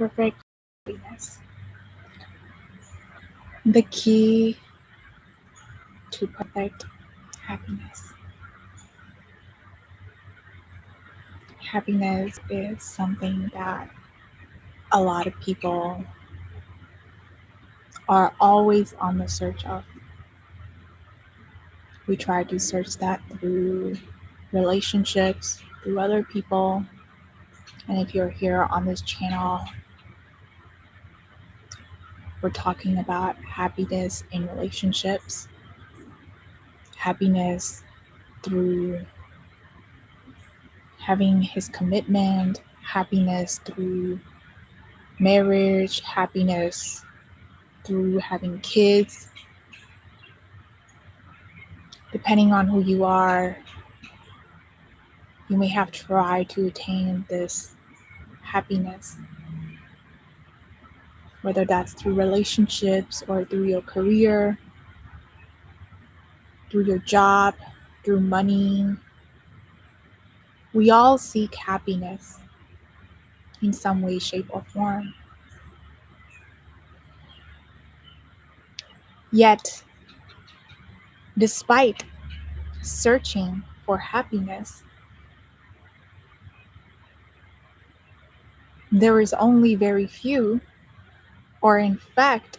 perfect happiness. The key to perfect happiness. Happiness is something that a lot of people are always on the search of. We try to search that through relationships, through other people. And if you're here on this channel, we're talking about happiness in relationships, happiness through having his commitment, happiness through marriage, happiness through having kids. Depending on who you are, you may have tried to attain this happiness, whether that's through relationships or through your career, through your job, through money. We all seek happiness in some way, shape, or form. Yet, despite searching for happiness, there is only very few, or in fact,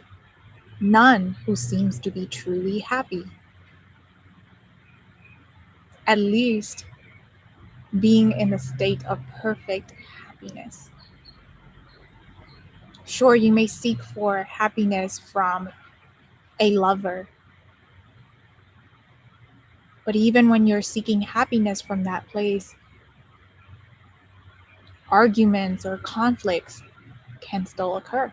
none who seems to be truly happy. At least being in a state of perfect happiness. Sure, you may seek for happiness from a lover, but even when you're seeking happiness from that place, arguments or conflicts can still occur.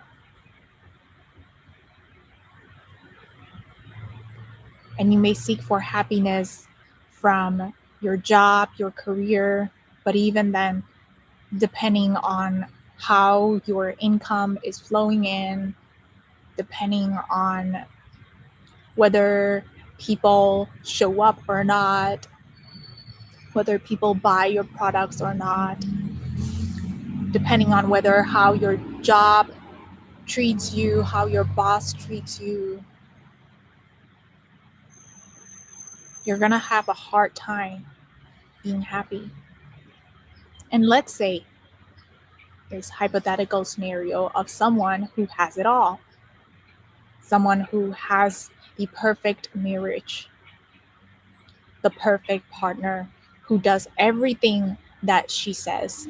And you may seek for happiness from your job, your career, but even then, depending on how your income is flowing in, depending on whether people show up or not, whether people buy your products or not, depending on whether how your job treats you, how your boss treats you, you're gonna have a hard time being happy. And let's say this hypothetical scenario of someone who has it all, someone who has the perfect marriage, the perfect partner who does everything that she says,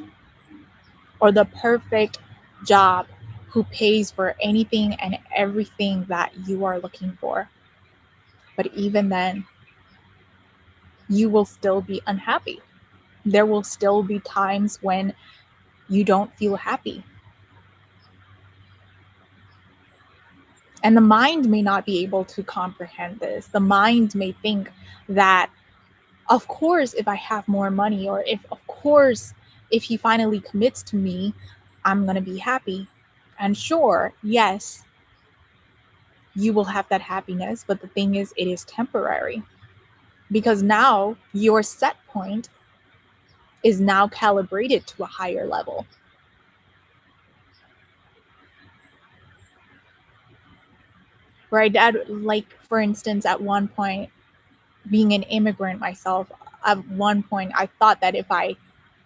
or the perfect job who pays for anything and everything that you are looking for. But even then, you will still be unhappy. There will still be times when you don't feel happy. And the mind may not be able to comprehend this. The mind may think that, of course, if I have more money, or if he finally commits to me, I'm going to be happy. And sure, yes, you will have that happiness. But the thing is, it is temporary. Because now your set point is now calibrated to a higher level. Right? Like, for instance, at one point, being an immigrant myself, at one point, I thought that if I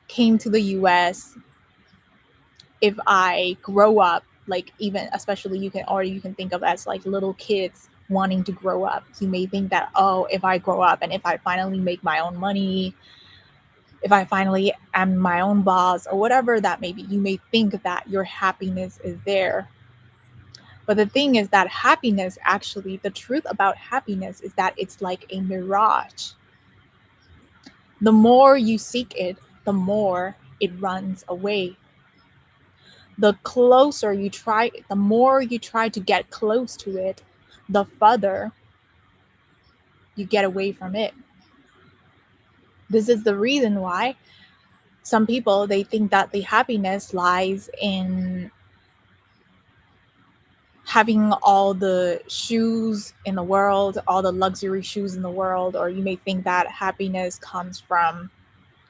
came to the US, if I grow up, like, even especially you can think of as like little kids wanting to grow up. You may think that, oh, if I grow up and if I finally make my own money, if I finally am my own boss or whatever that may be, you may think that your happiness is there. But the thing is that happiness, actually, the truth about happiness is that it's like a mirage. The more you seek it, the more it runs away. The more you try to get close to it, the further you get away from it. This is the reason why some people, they think that the happiness lies in having all the shoes in the world, all the luxury shoes in the world, or you may think that happiness comes from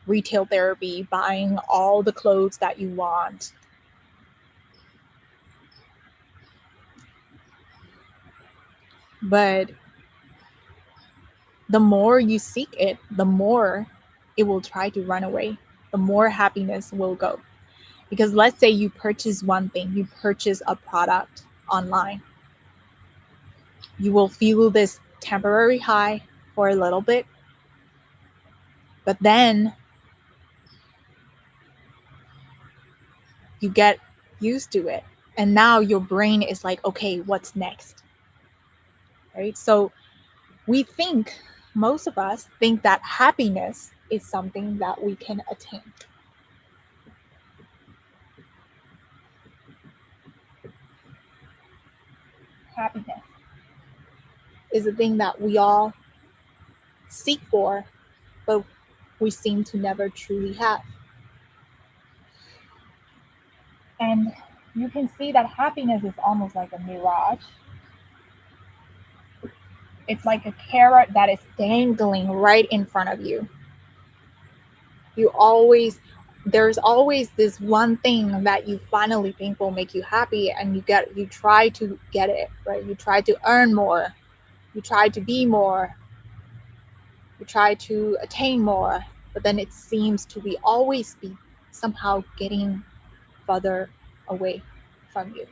retail therapy, buying all the clothes that you want. But the more you seek it, the more it will try to run away, the more happiness will go. Because let's say you purchase one thing, you purchase a product online, you will feel this temporary high for a little bit, but then you get used to it. And now your brain is like, okay, what's next? Right? So most of us think that happiness is something that we can attain. Happiness is a thing that we all seek for, but we seem to never truly have. And you can see that happiness is almost like a mirage. It's like a carrot that is dangling right in front of you. There's always this one thing that you finally think will make you happy, and you try to get it, right? You try to earn more, you try to be more, you try to attain more, but then it seems to be always be somehow getting further away from you.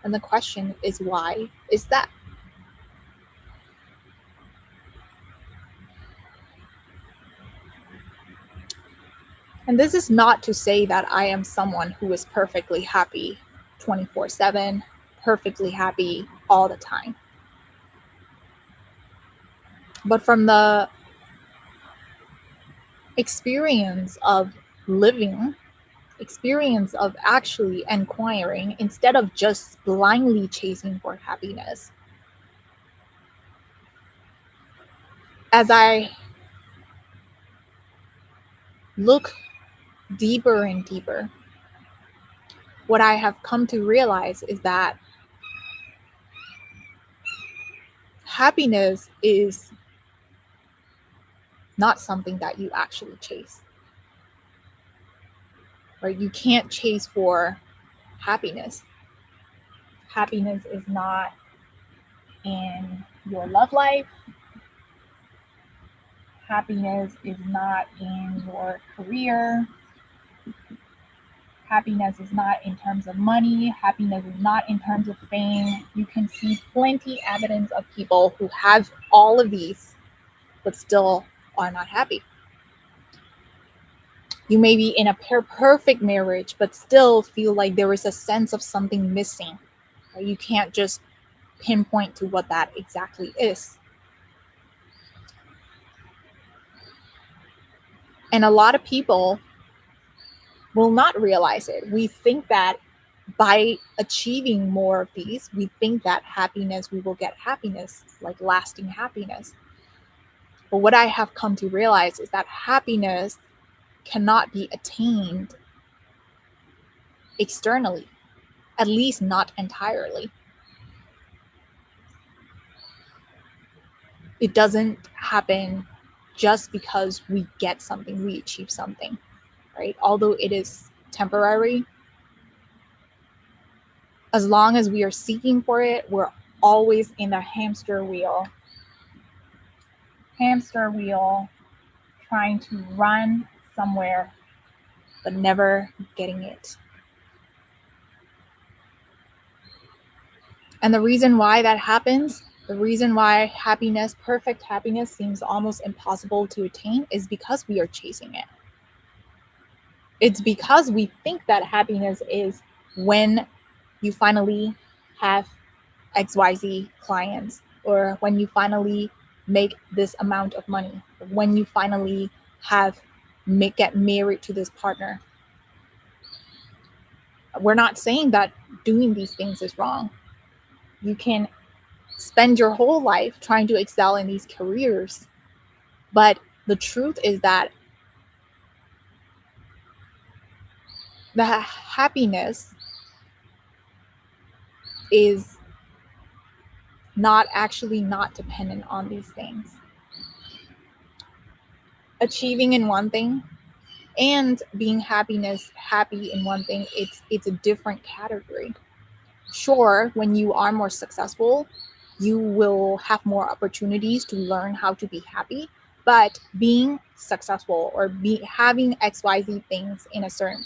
And the question is, why is that? And this is not to say that I am someone who is perfectly happy 24/7, perfectly happy all the time. But from the experience of living, experience of actually inquiring, instead of just blindly chasing for happiness, as I look deeper and deeper, what I have come to realize is that happiness is not something that you actually chase. Right? You can't chase for happiness. Happiness is not in your love life. Happiness is not in your career. Happiness is not in terms of money. Happiness is not in terms of fame. You can see plenty evidence of people who have all of these, but still are not happy. You may be in a perfect marriage, but still feel like there is a sense of something missing. You can't just pinpoint to what that exactly is. And a lot of people will not realize it. We think that by achieving more of these, we think that we will get happiness, like lasting happiness. But what I have come to realize is that happiness cannot be attained externally, at least not entirely. It doesn't happen just because we get something, we achieve something, right? Although it is temporary, as long as we are seeking for it, we're always in the hamster wheel, trying to run somewhere, but never getting it. And the reason why that happens, the reason why perfect happiness seems almost impossible to attain, is because we are chasing it. It's because we think that happiness is when you finally have XYZ clients, or when you finally make this amount of money, when you finally get married to this partner. We're not saying that doing these things is wrong. You can spend your whole life trying to excel in these careers, but the truth is that the happiness is not dependent on these things. Achieving in one thing and being happy in one thing, it's a different category. Sure, when you are more successful, you will have more opportunities to learn how to be happy. But being successful or having XYZ things in a certain,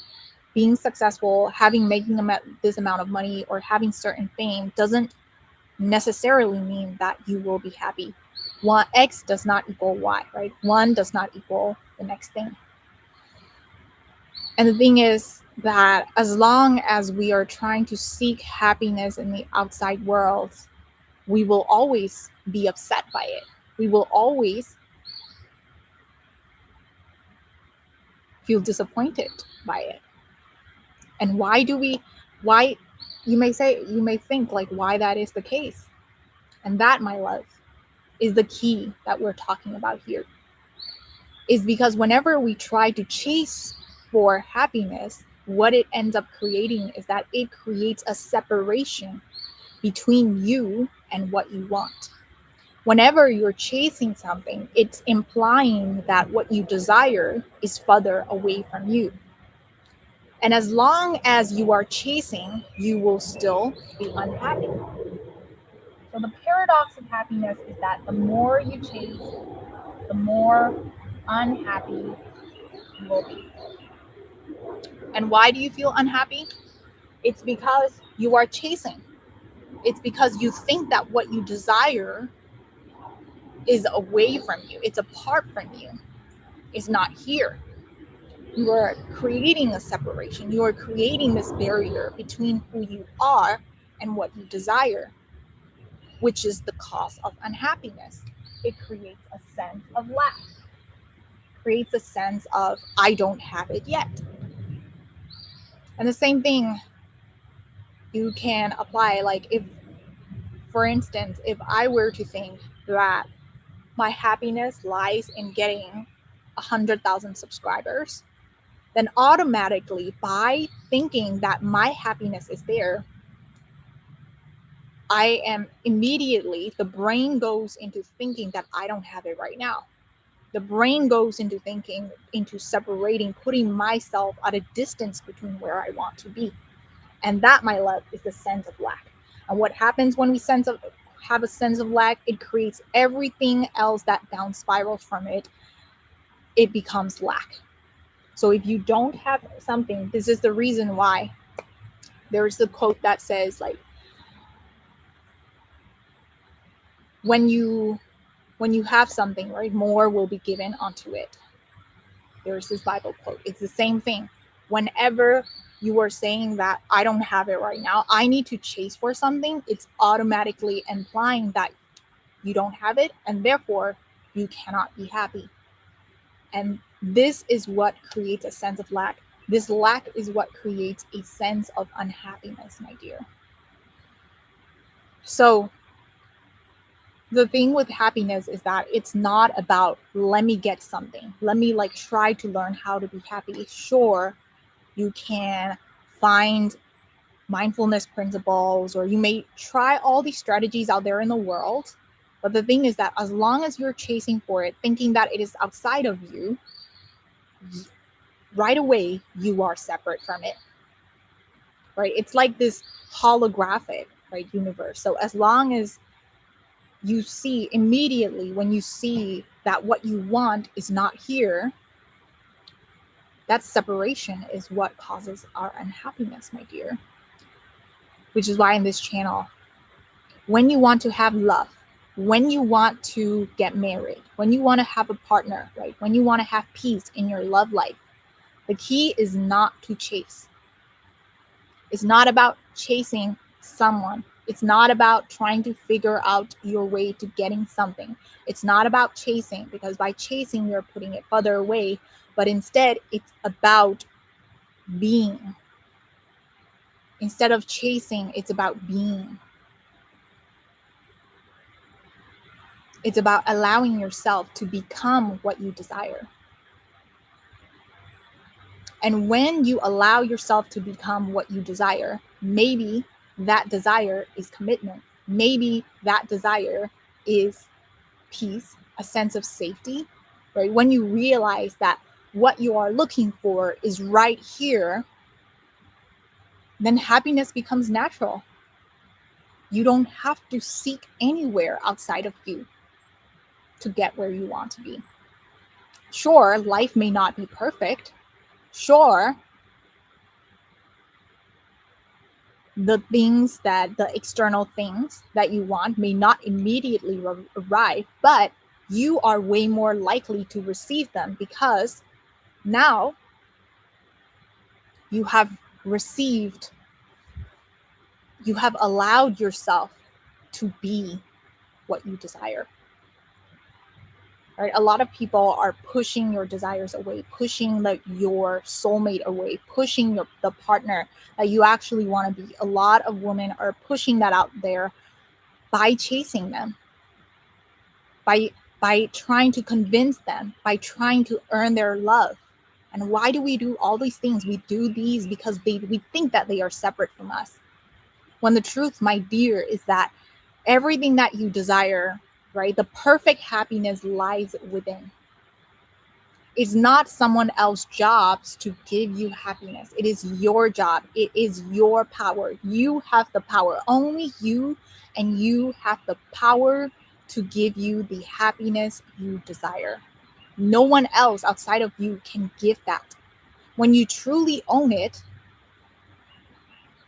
being successful, making this amount of money or having certain fame doesn't necessarily mean that you will be happy. One X does not equal Y, right? One does not equal the next thing. And the thing is that as long as we are trying to seek happiness in the outside world, we will always be upset by it. We will always feel disappointed by it. And why you may think like why that is the case. And that, my love, is the key that we're talking about here. Is because whenever we try to chase for happiness, what it ends up creating is that it creates a separation between you and what you want. Whenever you're chasing something, it's implying that what you desire is further away from you. And as long as you are chasing, you will still be unhappy. So the paradox of happiness is that the more you chase, the more unhappy you will be. And why do you feel unhappy? It's because you are chasing. It's because you think that what you desire is away from you. It's apart from you. It's not here. You are creating a separation. You are creating this barrier between who you are and what you desire, which is the cause of unhappiness. It creates a sense of lack, creates a sense of, I don't have it yet. And the same thing you can apply, like if, for instance, if I were to think that my happiness lies in getting 100,000 subscribers, then automatically by thinking that my happiness is there, I am immediately, the brain goes into thinking that I don't have it right now. The brain goes into thinking, into separating, putting myself at a distance between where I want to be. And that, my love, is the sense of lack. And what happens when we have a sense of lack? It creates everything else that down spirals from it. It becomes lack. So if you don't have something, this is the reason why there's the quote that says, like, when you have something, right, more will be given onto it. There's this Bible quote. It's the same thing. Whenever you are saying that I don't have it right now, I need to chase for something, it's automatically implying that you don't have it, and therefore you cannot be happy. And this is what creates a sense of lack. This lack is what creates a sense of unhappiness, my dear. So the thing with happiness is that it's not about, let me get something. Let me like try to learn how to be happy. Sure, you can find mindfulness principles, or you may try all these strategies out there in the world. But the thing is that as long as you're chasing for it, thinking that it is outside of you, right away, you are separate from it, right? It's like this holographic, right, universe. So as long as you see immediately, when you see that what you want is not here, that separation is what causes our unhappiness, my dear. Which is why in this channel, when you want to have love, when you want to get married, when you want to have a partner, right, when you want to have peace in your love life, the key is not to chase. It's not about chasing someone. It's not about trying to figure out your way to getting something. It's not about chasing, because by chasing, you're putting it further away. But instead, it's about being. Instead of chasing, it's about being. It's about allowing yourself to become what you desire. And when you allow yourself to become what you desire, maybe that desire is commitment. Maybe that desire is peace, a sense of safety, right? When you realize that what you are looking for is right here, then happiness becomes natural. You don't have to seek anywhere outside of you to get where you want to be. Sure, life may not be perfect. Sure, the external things that you want may not immediately arrive, but you are way more likely to receive them because now you have received, you have allowed yourself to be what you desire. Right? A lot of people are pushing your desires away, pushing your soulmate away, pushing the partner that you actually want to be. A lot of women are pushing that out there by chasing them, by trying to convince them, by trying to earn their love. And why do we do all these things? We do these because we think that they are separate from us. When the truth, my dear, is that everything that you desire, right, the perfect happiness lies within. It's not someone else's jobs to give you happiness. It is your job. It is your power. You have the power. Only you and you have the power to give you the happiness you desire. No one else outside of you can give that. When you truly own it,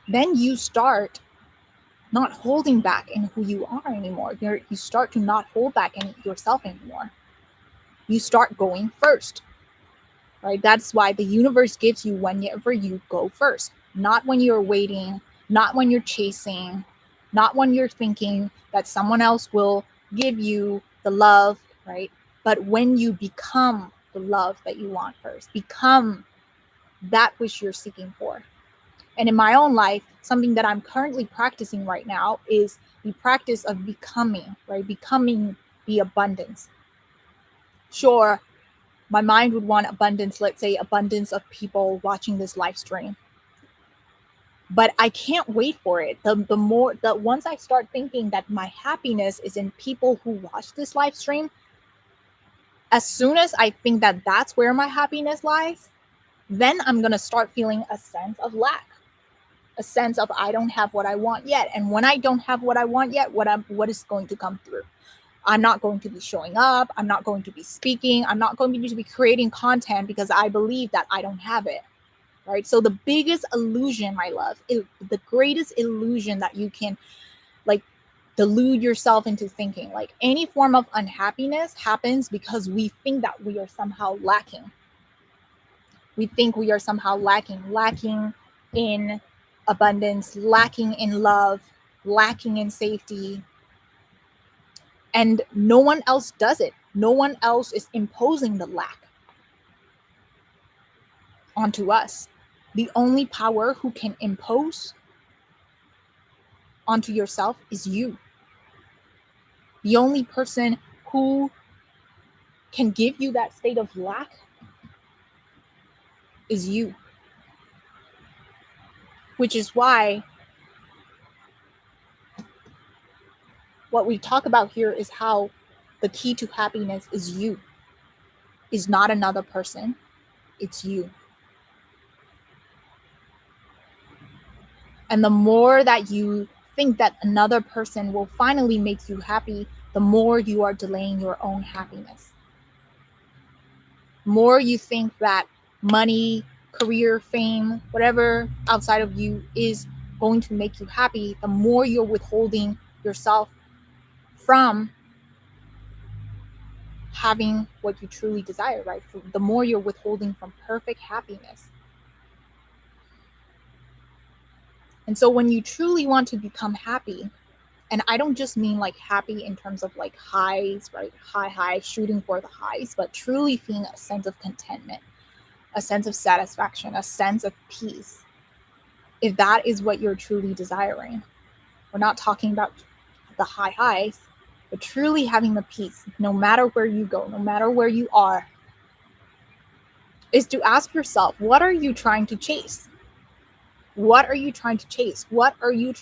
then you start not holding back in who you are anymore. You start to not hold back in yourself anymore. You start going first. Right? That's why the universe gives you whenever you go first, not when you're waiting, not when you're chasing, not when you're thinking that someone else will give you the love, right? But when you become the love that you want first, become that which you're seeking for. And in my own life, something that I'm currently practicing right now is the practice of becoming, right? Becoming the abundance. Sure, my mind would want abundance, let's say abundance of people watching this live stream. But I can't wait for it. Once I start thinking that my happiness is in people who watch this live stream, as soon as I think that that's where my happiness lies, then I'm going to start feeling a sense of lack, a sense of I don't have what I want yet. And when I don't have what I want yet, what is going to come through? I'm not going to be showing up. I'm not going to be speaking. I'm not going to be creating content because I believe that I don't have it, right? So the biggest illusion, my love, the greatest illusion that you can delude yourself into thinking, like any form of unhappiness happens because we think that we are somehow lacking. We think we are somehow lacking in abundance, lacking in love, lacking in safety, and no one else does it. No one else is imposing the lack onto us. The only power who can impose onto yourself is you. The only person who can give you that state of lack is you. Which is why what we talk about here is how the key to happiness is you, is not another person, it's you. And the more that you think that another person will finally make you happy, the more you are delaying your own happiness. The more you think that money, career, fame, whatever outside of you is going to make you happy, the more you're withholding yourself from having what you truly desire, right? The more you're withholding from perfect happiness. And so when you truly want to become happy, and I don't just mean like happy in terms of like highs, right? High, shooting for the highs, but truly feeling a sense of contentment, a sense of satisfaction, a sense of peace. If that is what you're truly desiring, we're not talking about the highs, but truly having the peace, no matter where you go, no matter where you are, is to ask yourself, what are you trying to chase? What are you trying to chase? What are you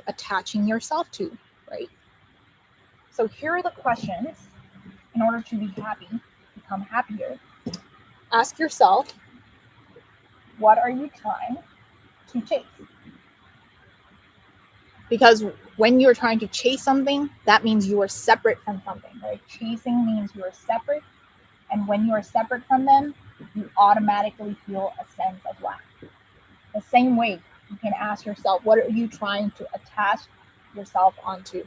attaching yourself to, right? So here are the questions in order to be happy, become happier. Ask yourself, what are you trying to chase? Because when you're trying to chase something, that means you are separate from something, right? Chasing means you are separate. And when you are separate from them, you automatically feel a sense of lack. The same way, you can ask yourself, what are you trying to attach yourself onto?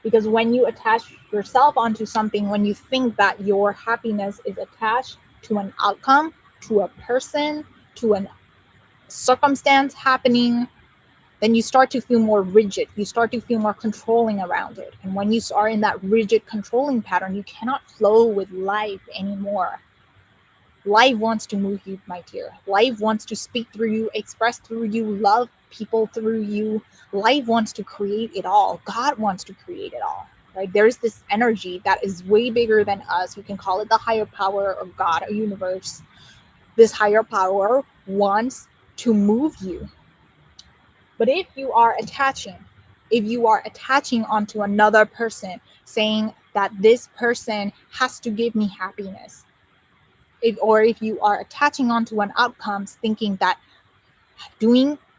Because when you attach yourself onto something, when you think that your happiness is attached to an outcome, to a person, to a circumstance happening, then you start to feel more rigid. You start to feel more controlling around it. And when you are in that rigid controlling pattern, you cannot flow with life anymore. Life wants to move you, my dear. Life wants to speak through you, express through you, love people through you. Life wants to create it all. God wants to create it all, right? There's this energy that is way bigger than us. You can call it the higher power of God or universe. This higher power wants to move you. But if you are attaching onto another person, saying that this person has to give me happiness, if you are attaching onto an outcome, thinking that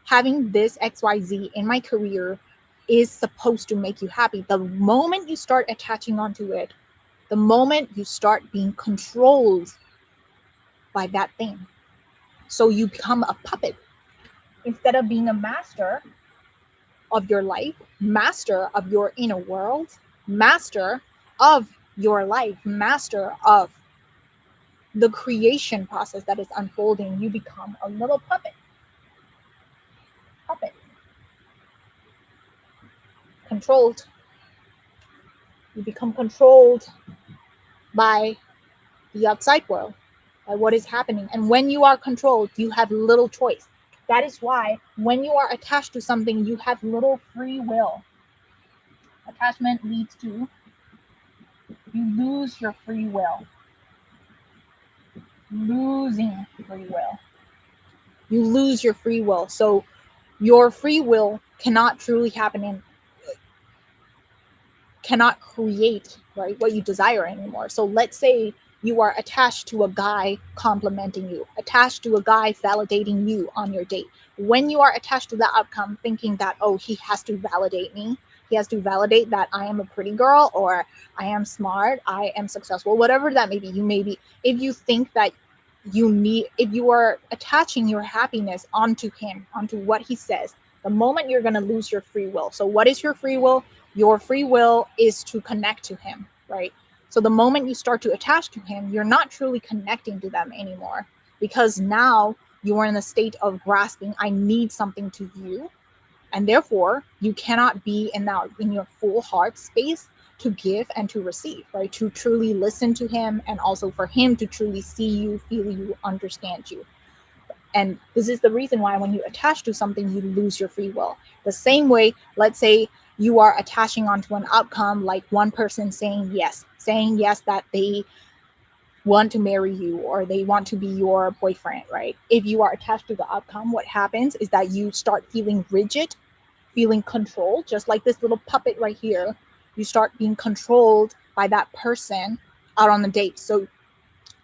having this XYZ in my career is supposed to make you happy, the moment you start attaching onto it, the moment you start being controlled by that thing, so you become a puppet instead of being a master of your life, master of your inner world, master of your life, master of the creation process that is unfolding. You become a little puppet. Controlled. You become controlled by the outside world, by what is happening. And when you are controlled, you have little choice. That is why when you are attached to something, you have little free will. Attachment leads to you lose your free will. Losing free will. You lose your free will. So your free will cannot truly happen and cannot create, right, what you desire anymore. So let's say you are attached to a guy complimenting you, attached to a guy validating you on your date. When you are attached to that outcome, thinking that, oh, he has to validate me, he has to validate that I am a pretty girl, or I am smart, I am successful, whatever that may be. If you think that if you are attaching your happiness onto him, onto what he says, the moment you're going to lose your free will. So what is your free will? Your free will is to connect to him, right? So the moment you start to attach to him, you're not truly connecting to them anymore, because now you are in a state of grasping, I need something to you. And therefore, you cannot be in your full heart space to give and to receive, right? To truly listen to him, and also for him to truly see you, feel you, understand you. And this is the reason why when you attach to something, you lose your free will. The same way, let's say you are attaching onto an outcome, like one person saying yes that they want to marry you or they want to be your boyfriend, right? If you are attached to the outcome, what happens is that you start feeling rigid, feeling controlled, just like this little puppet right here. You start being controlled by that person out on the date. So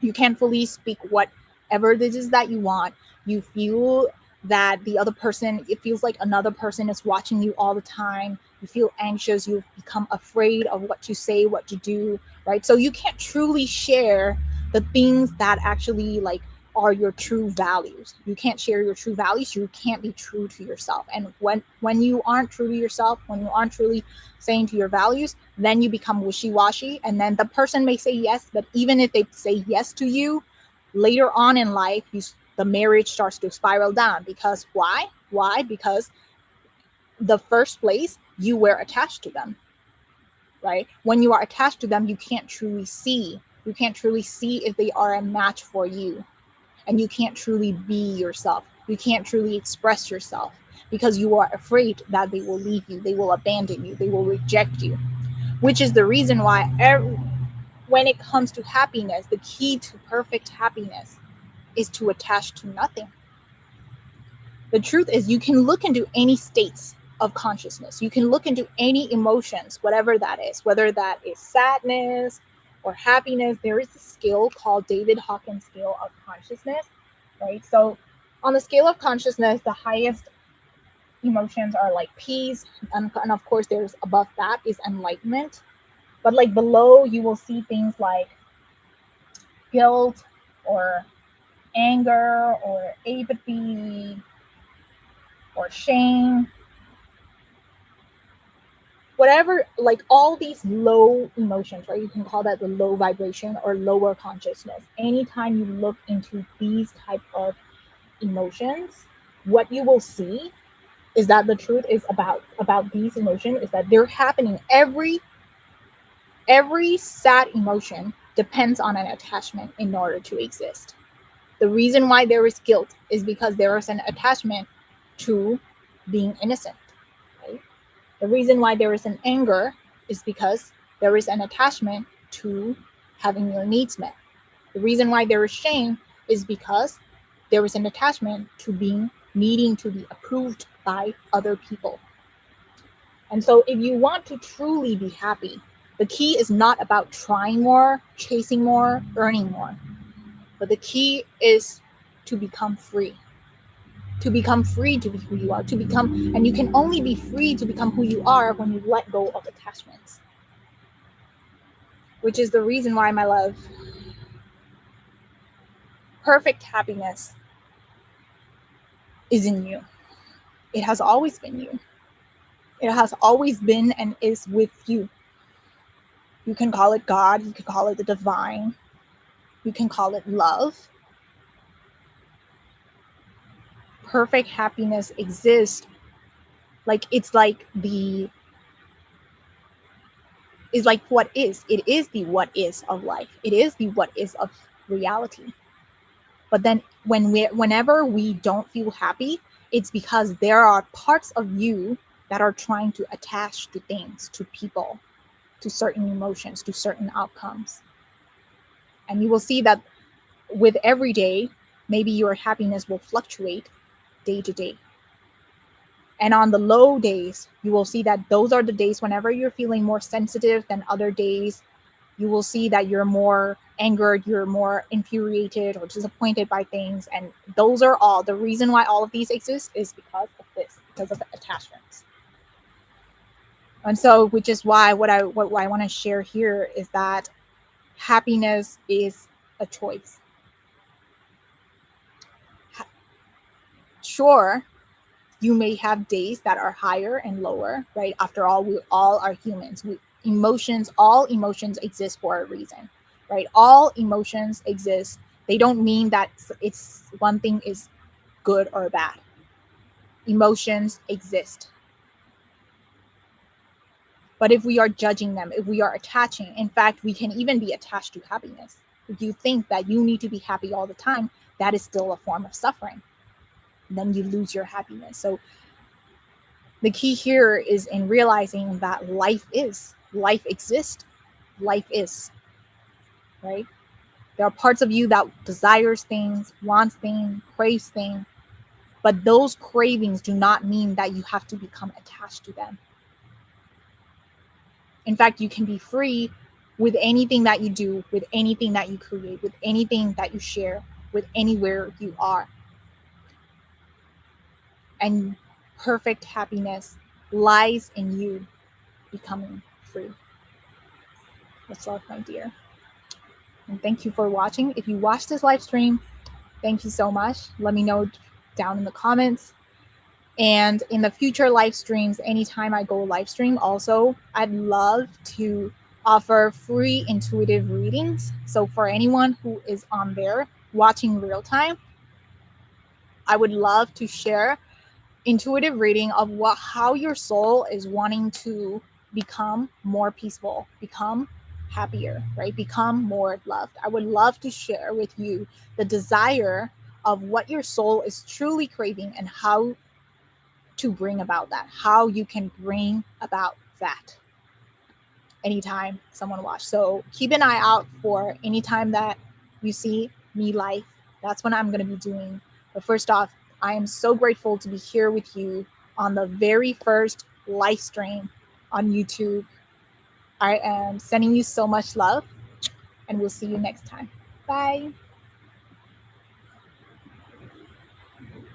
you can't fully speak whatever this is that you want. You feel that the other person, it feels like another person is watching you all the time. You feel anxious. You become afraid of what to say, what to do, right? So you can't truly share the things that actually are your true values. You can't share your true values. You can't be true to yourself. And when you aren't true to yourself, when you aren't truly saying to your values, then you become wishy-washy. And then the person may say yes, but even if they say yes to you, later on in life, the marriage starts to spiral down. Because why? Because the first place, you were attached to them, right? When you are attached to them, you can't truly see if they are a match for you. And you can't truly be yourself. You can't truly express yourself, because you are afraid that they will leave you, they will abandon you, they will reject you. Which is the reason why when it comes to happiness, the key to perfect happiness is to attach to nothing. The truth is, you can look into any states of consciousness. You can look into any emotions, whatever that is, whether that is sadness or happiness. There is a scale called David Hawkins scale of consciousness, right? So on the scale of consciousness, the highest emotions are like peace, and of course there's above that is enlightenment. But like below, you will see things like guilt or anger or apathy or shame, whatever, like all these low emotions, right? You can call that the low vibration or lower consciousness. Anytime you look into these type of emotions, what you will see is that the truth is about these emotions is that they're happening. Every sad emotion depends on an attachment in order to exist. The reason why there is guilt is because there is an attachment to being innocent, right? The reason why there is an anger is because there is an attachment to having your needs met. The reason why there is shame is because there is an attachment to being needing to be approved by other people. And so if you want to truly be happy, the key is not about trying more, chasing more, earning more. But the key is to become free. To become free to be who you are, to become, and you can only be free to become who you are when you let go of attachments. Which is the reason why, my love, perfect happiness is in you. It has always been you. It has always been and is with you. You can call it God, you can call it the divine, you can call it love. Perfect happiness exists. Like it's like the is like what is. It is the what is of life. It is the what is of reality. But then whenever we don't feel happy, it's because there are parts of you that are trying to attach to things, to people, to certain emotions, to certain outcomes. And you will see that with every day, maybe your happiness will fluctuate day to day. And on the low days, you will see that those are the days whenever you're feeling more sensitive than other days. You will see that you're more angered, you're more infuriated or disappointed by things. And those are all the reason why all of these exist is because of this, because of the attachments. And so, which is why what I want to share here is that happiness is a choice. Sure, you may have days that are higher and lower, right? After all, we all are humans. All emotions exist for a reason, right? All emotions exist. They don't mean that it's one thing is good or bad. Emotions exist. But if we are judging them, if we are attaching, in fact, we can even be attached to happiness. If you think that you need to be happy all the time, that is still a form of suffering. Then you lose your happiness. So the key here is in realizing that life exists, life is, right? There are parts of you that desires things, wants things, craves things, but those cravings do not mean that you have to become attached to them. In fact, you can be free with anything that you do, with anything that you create, with anything that you share, with anywhere you are. And perfect happiness lies in you becoming free. Much love, my dear. And thank you for watching. If you watched this live stream, thank you so much. Let me know down in the comments. And in the future live streams, anytime I go live stream, also, I'd love to offer free intuitive readings. So for anyone who is on there watching real time, I would love to share intuitive reading of how your soul is wanting to become more peaceful, become happier, right? Become more loved. I would love to share with you the desire of what your soul is truly craving and how to bring about that, how you can bring about that anytime someone watch. So keep an eye out for anytime that you see me live. That's when I'm going to be doing. But first off, I am so grateful to be here with you on the very first live stream on YouTube. I am sending you so much love, and we'll see you next time. Bye.